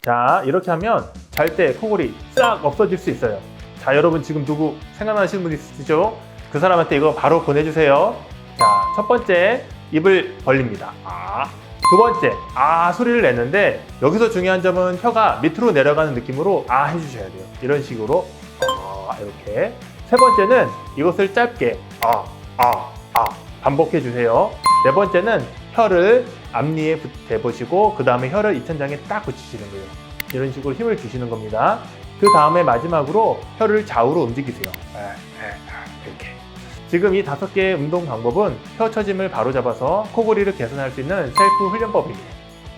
자, 이렇게 하면 잘 때 코골이 싹 없어질 수 있어요. 자, 여러분 지금 누구 생각나시는 분 있으시죠? 그 사람한테 이거 바로 보내주세요. 자, 첫 번째, 입을 벌립니다. 두 번째, 소리를 내는데 여기서 중요한 점은 혀가 밑으로 내려가는 느낌으로 해주셔야 돼요. 이런 식으로 이렇게. 세 번째는 이것을 짧게 반복해 주세요. 네 번째는 혀를 앞니에 대보시고 그 다음에 혀를 입천장에 딱 붙이시는 거예요. 이런 식으로 힘을 주시는 겁니다. 그 다음에 마지막으로 혀를 좌우로 움직이세요. 이렇게. 지금 이 5개의 운동 방법은 혀 처짐을 바로잡아서 코골이를 개선할 수 있는 셀프 훈련법입니다.